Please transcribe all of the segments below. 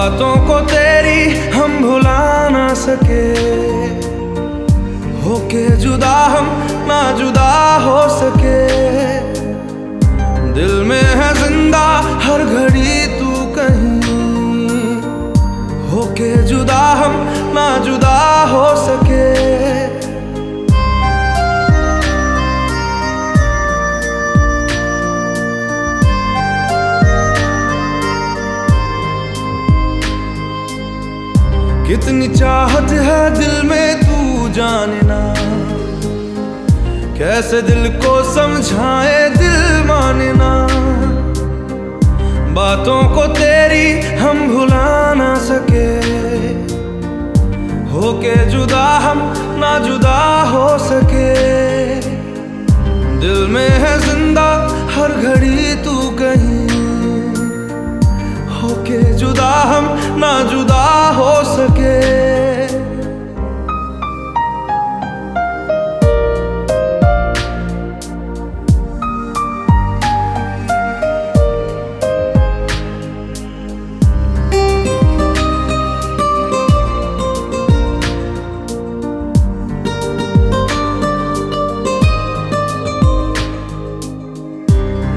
बातों को तेरी हम भुला ना सके, होके जुदा हम ना जुदा हो सके। दिल में है जिंदा हर घड़ी तू कहीं, होके जुदा हम ना जुदा हो सके। कितनी चाहत है दिल में तू जाने ना, कैसे दिल को समझाए दिल माने ना। बातों को तेरी हम भुला ना सके, होके जुदा हम ना जुदा हो सके। दिल में है जिंदा हर घड़ी तू कहीं, होके जुदा हम ना जुदा हो सके।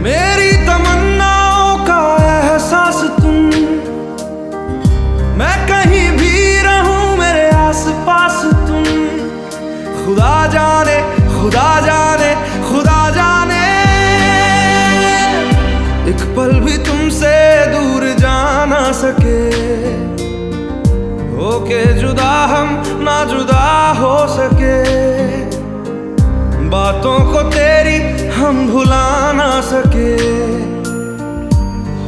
मेरी तमन्नाओं का एहसास तुम, मैं कहीं भी रहूं मेरे आसपास तुम। खुदा जाने खुदा जाने खुदा जाने, एक पल भी तुमसे दूर जा ना सके, होके जुदा हम ना जुदा हो सके। बातों को तेरी हम भुला ना सके,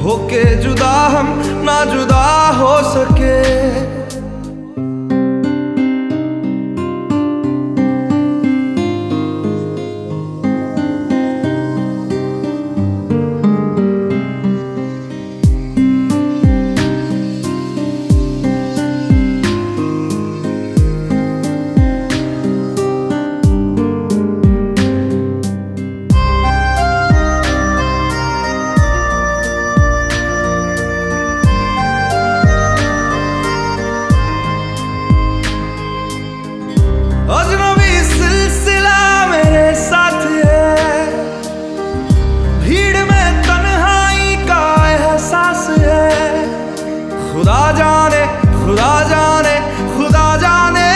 होके जुदा हम ना जुदा हो सके। अजनबी सिलसिला मेरे साथ है, भीड़ में तन्हाई का एहसास है। खुदा जाने खुदा जाने खुदा जाने,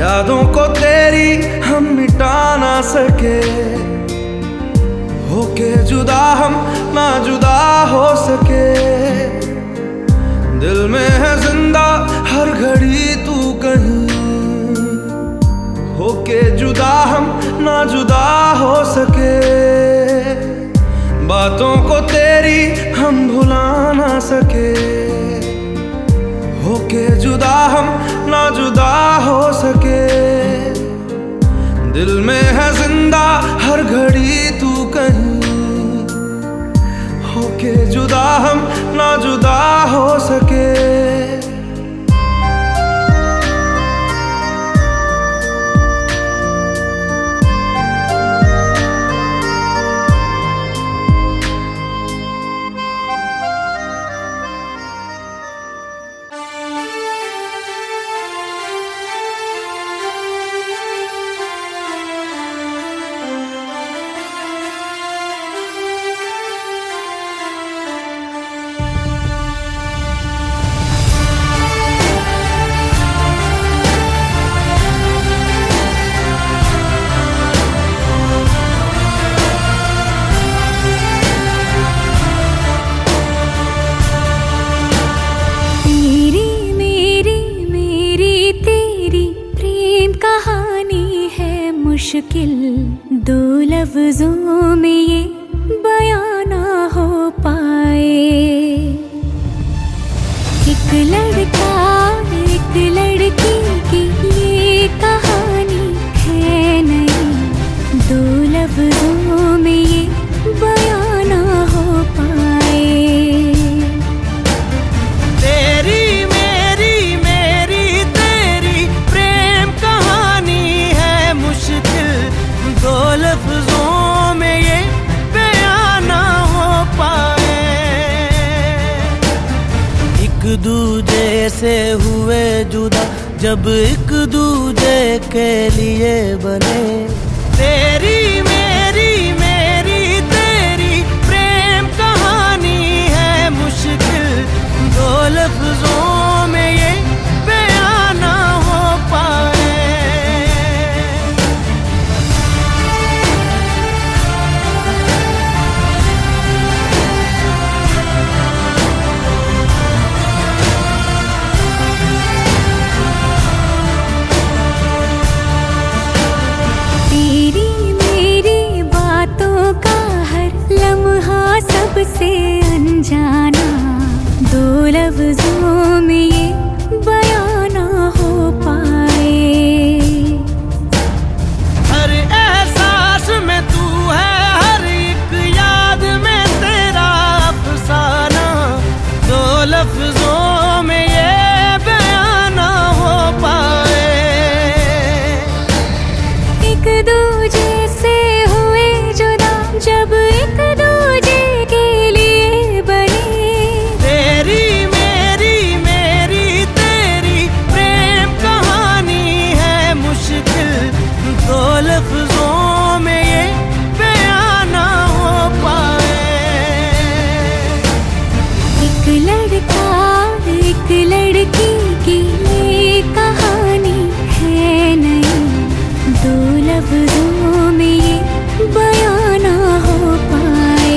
यादों को तेरी हम मिटा ना सके, होके जुदा हम ना जुदा हो सके। दिल में है जिंदा हर घड़ी तू कहीं, होके जुदा हम ना जुदा हो सके। बातों को तेरी हम भुला ना सके, होके जुदा हम ना जुदा हो सके। दिल में है जिंदा हर घड़ी तू कहीं, होके जुदा हम ना जुदा हो सके। मुश्किल दो लफ्जों में ये बयां ना हो पाए। एक लड़का एक लड़की की ये कहानी है नहीं, दो लफ्जों में ये बयां ना हो पाए। तेरी मेरी मेरी तेरी प्रेम कहानी है मुश्किल, दो लफ्जों में ये बयां ना हो पाए। दूजे से हुए जुदा, जब एक दूजे के लिए बने। तेरी मेरी मेरी तेरी प्रेम कहानी है मुश्किल, दो लफ्जों में ये बयां ना हो पाए। तेरी मेरी बातों का हर लम्हा सबसे अनजाना, दो लफ्जों में ये बयां ना हो पाए। हर एहसास में तू है, हर एक याद में तेरा अफसाना, दो लफ्जों में ये बयां ना हो पाए। एक दूजे से हुए जुदा, जब एक दूजे के लिए बने। तेरी मेरी मेरी तेरी प्रेम कहानी है मुश्किल, दो लफ्जों में ये बयां ना हो पाए। एक लड़का एक लड़की की ये कहानी है नहीं, दो लफ्जों में ये बयां ना हो पाए।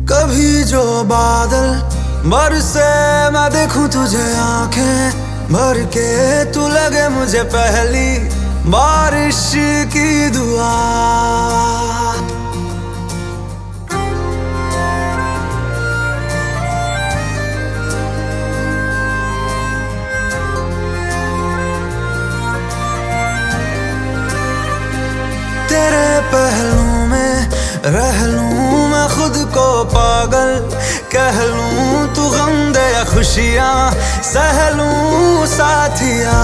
कभी जो बादल बरसे मैं देखूं तुझे आंखें भर के, तू लगे मुझे पहली बारिश की दुआ। तेरे पहलू में रह लूं मैं खुद को पागल, कह लूं तू गम दे या खुशियां सह लूं साथिया।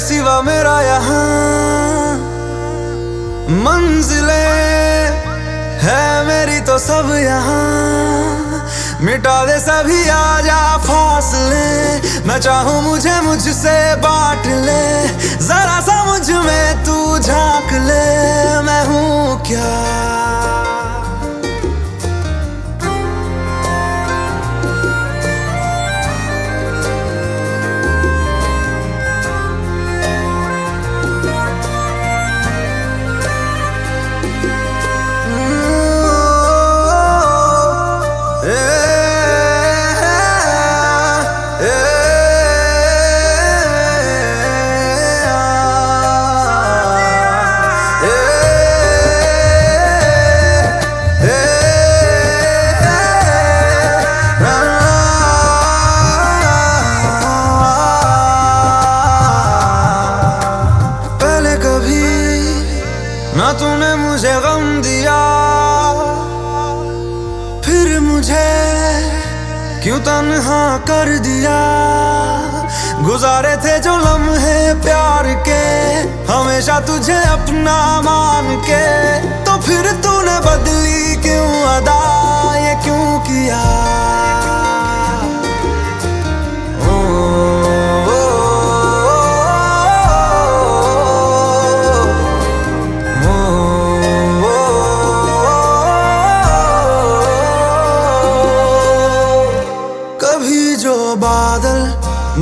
सिवा मेरा यहाँ मंजिलें है मेरी तो सब यहाँ, मिटा दे सभी आजा फासले, मैं चाहूँ मुझे मुझसे बांट ले, जरा सा मुझ में तू झांक ले, मैं हूँ क्या। तूने मुझे गम दिया, फिर मुझे क्यों तन्हा कर दिया। गुजारे थे जो लम्हे प्यार के, हमेशा तुझे अपना मान के, तो फिर तूने बदली क्यों अदा, ये क्यों किया। कभी जो बादल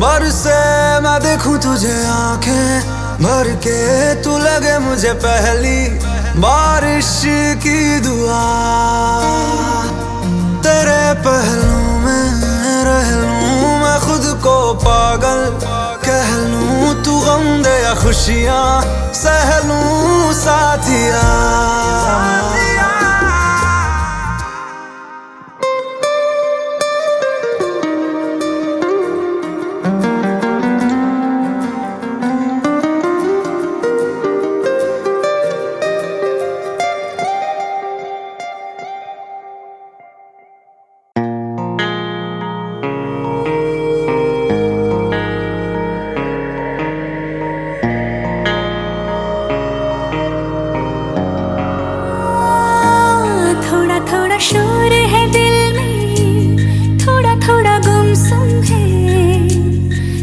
बरसे मैं देखूं तुझे आंखें भर के, तू लगे मुझे पहली बारिश की दुआ। तेरे पहलू में रह लूं मैं खुद को पागल कह लूं, तू गम दे या खुशियां सह लूं साथिया। शोर है दिल में, थोड़ा थोड़ा गुमसुम है,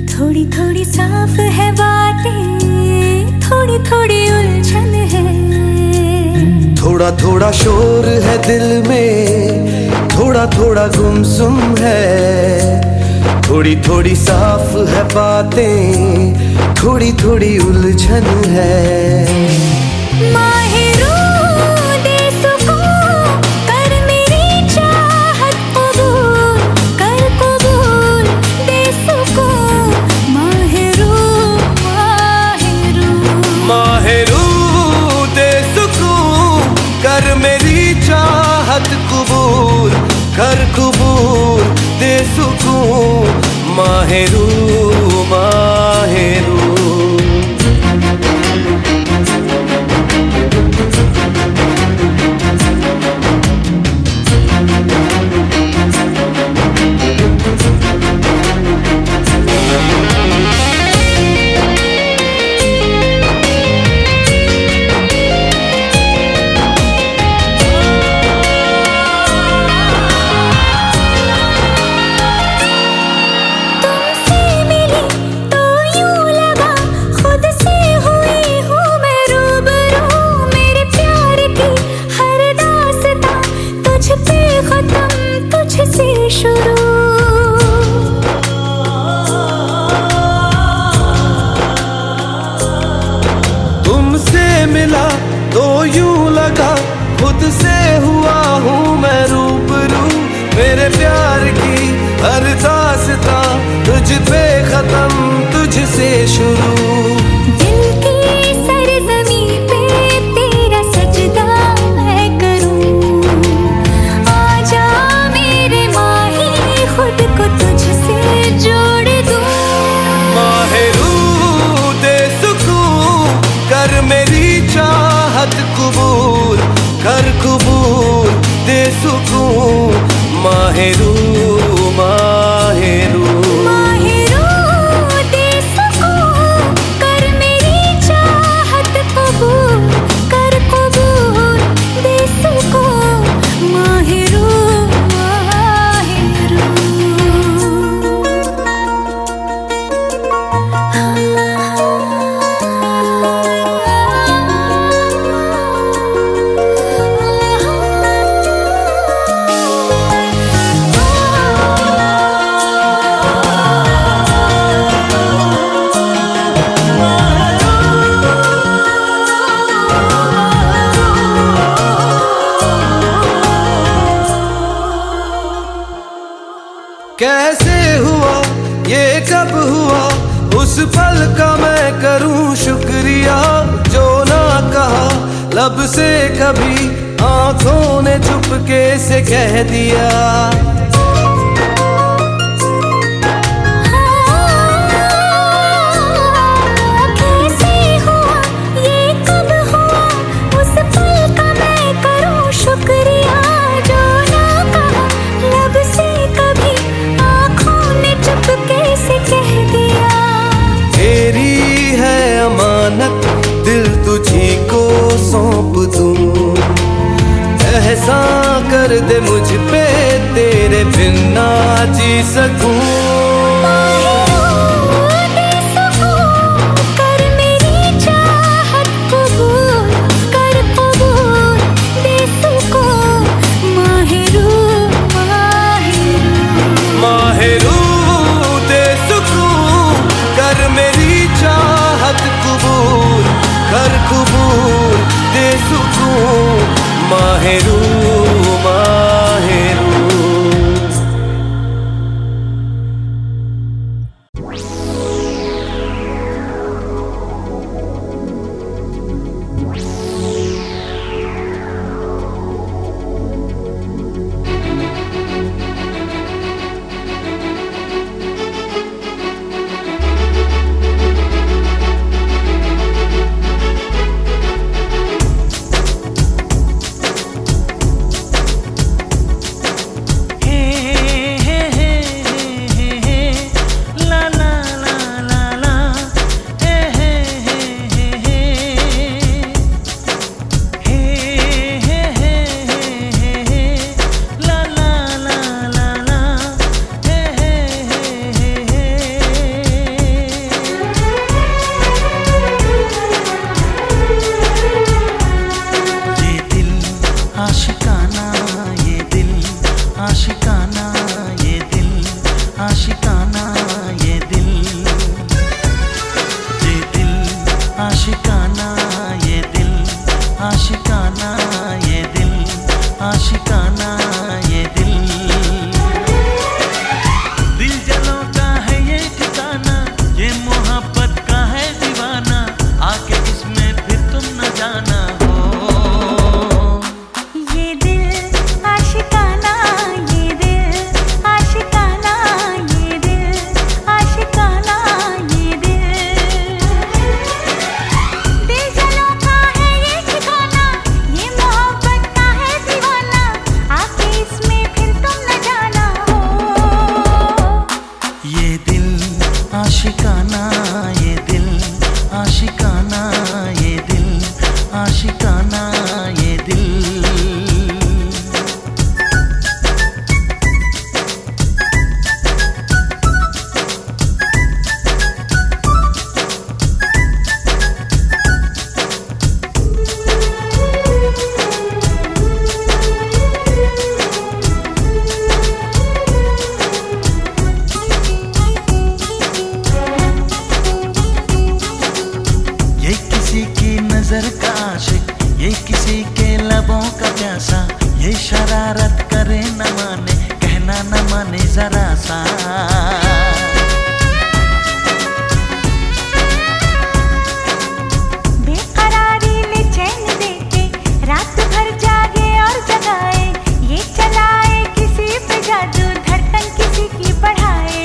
थोड़ी थोड़ी साफ है बातें, थोड़ी थोड़ी उलझन है। थोड़ा थोड़ा शोर है दिल में, थोड़ा थोड़ा गुमसुम है, थोड़ी थोड़ी साफ है बातें, थोड़ी थोड़ी उलझन है। कबूल कर कबूल दे सुकून, माहिरू माहिरू। तुमसे मिला तो यूं लगा खुद से हुआ हूँ मैं रूबरू, मेरे प्यार की हर दास्तां तुझ पे खत्म तुझसे शुरू। दिल की सरजमी पे तेरा सजदा मैं करूं, आजा मेरे माही खुद को तुझसे जोड़ दूं। माहिरू दे सुकून कर मेरी चाहत कबूल कर कबूल दे सुकून, माहिरू माहिरू। कैसे हुआ ये कब हुआ, उस पल का मैं करूं शुक्रिया, जो ना कहा लब से कभी आंखों ने चुपके से कह दिया। कैसे हुआ ये कब हुआ, उस कर दे मुझ पे, तेरे बिन ना जी सकूं। कर कबूल दे सुकून, माहिरू माहिरू। नजर का आशिक, ये किसी के लबों का प्यासा, ये शरारत करे न माने, कहना न माने जरा सा। बेकरारी ले चैन देके, रात भर जागे और जगाए, ये चलाए किसी पे जादू, धड़कन किसी की बढ़ाए।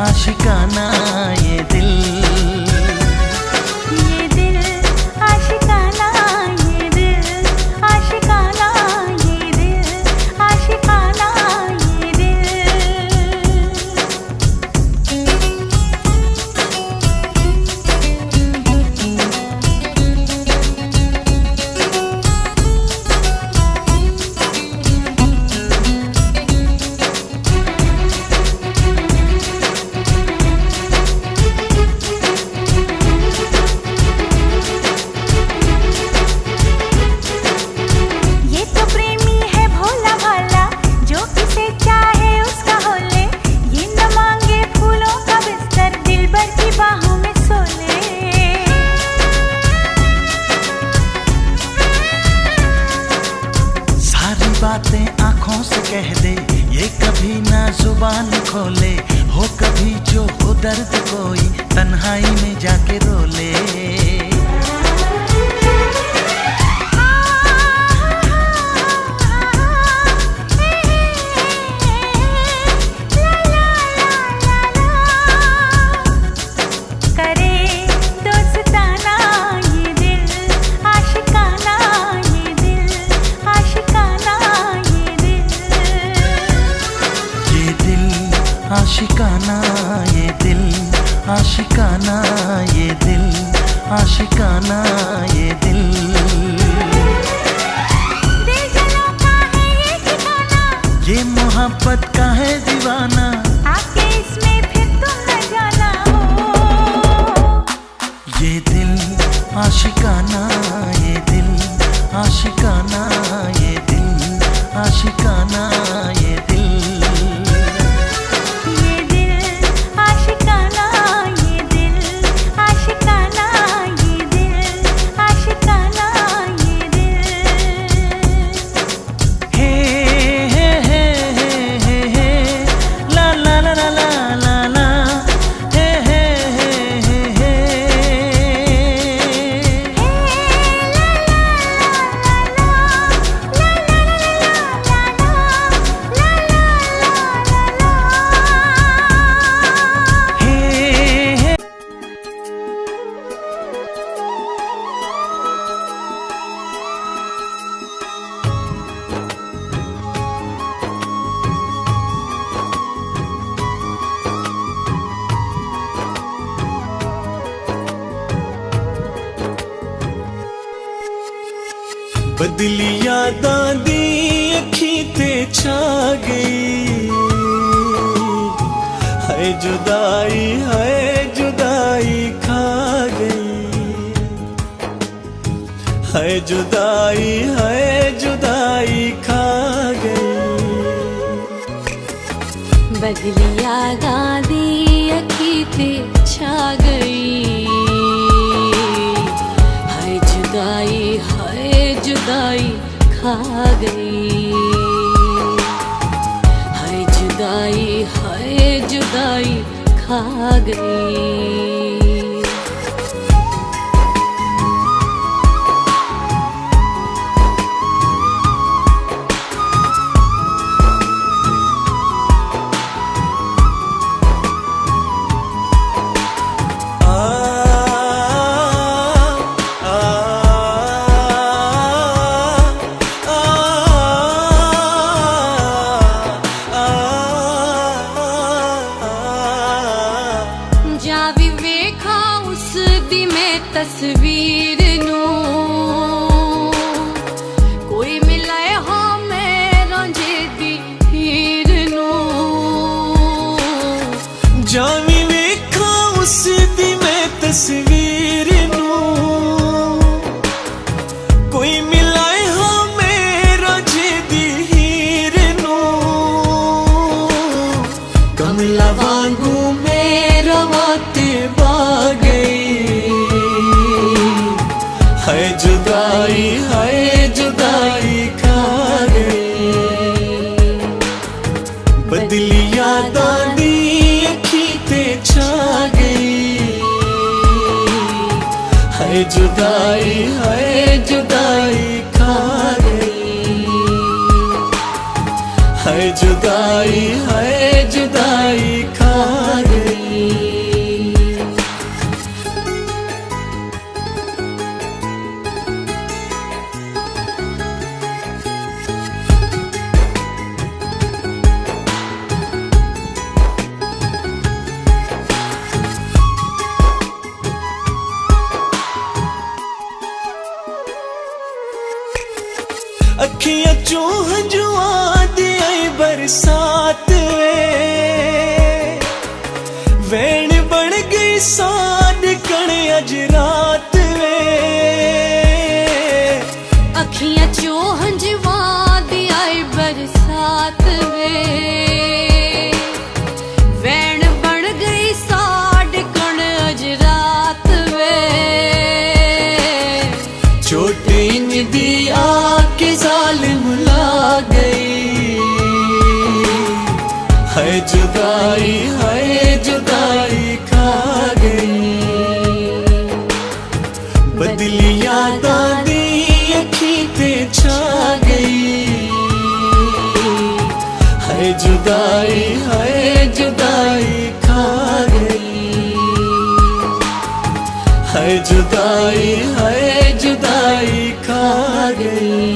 आशिकाना ये दिल, ये दिल आशिकाना, ये दिल आशिकाना, ये दिल आशिकाना, ये दिल। बातें आंखों से कह दे, ये कभी ना जुबान खोले, हो कभी जो हो दर्द कोई तन्हाई में जाके रो ले। करे दोस्ताना ये दिल ये मोहब्बत का है दीवाना, आके इसमें फिर तुम न जाना हो। ये दिल आशिकाना, ये दिल आशिकाना, ये दिल आशिकाना, ये दिल। ये दिल आशिकाना, ये दिल आशिकाना, ये दिल आशिकाना, ये दिल। हे हे हे हे हे ला ला ला ला ला ला, हे हे हे हे बदली यादां दी अखी ते छा गई, है जुदाई खा गई, है जुदाई खा गई। बदली यादां दी अखी ते छा गई, हाय जुदाई खा गई, हाय जुदाई खा गई। जावी वेखा उस दी मैं तस्वीर नू, कोई मिलाए हो मैं रांझे दी हीर नू। जावी वेखा उस दी मैं तस्वीर नू, कोई मिलाए हो मेरा जेदी हीर नू। कमला वांगू मेरा वाते बा गई, है जुदाई खा गई। बदली यादां दी अखी ते छा गई, है जुदाई खा गई, है जुदाई खा गई। अखियां चो हंजुआं दी आई बरसात वे, वैन बन गई साद कण अज रात वे। अखियां चो हंजवा दी आई बरसात वे, वैन बन गई साड कण अज रात वे। छोटी दी आके जालिम ला गई, है जुदाई खा गई। बदली यादां दी अखी ते छा गई, है जुदाई खा गई, है जुदाई खा गई।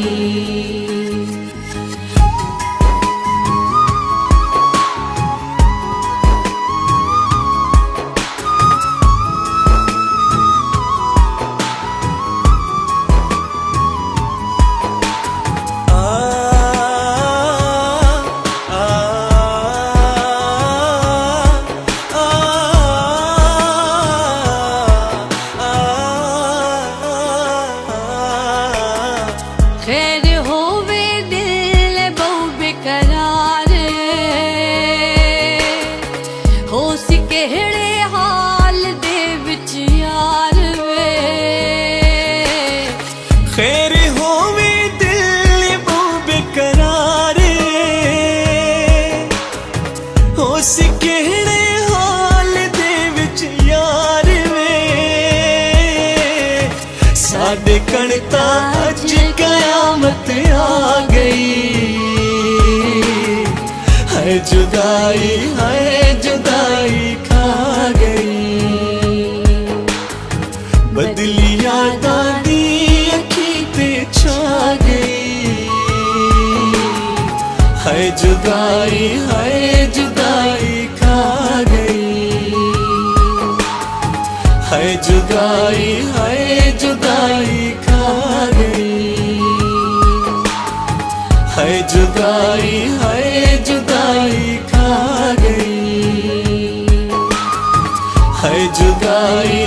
ਅਸੀਂ ਕਿਹੜੇ ਹਾਲ ਦੇ ਵਿੱਚ ਯਾਰ ਵੇ ਸਾਡੇ ਕਣ ਤਾਂ ਅੱਜ ਕयामत ਆ ਗਈ है जुदाई खा गई बदली यादां दी अखी ते छा गई है जुदाई खा गई है जुदाई खा गई है जुदाई खा गई है जुदाई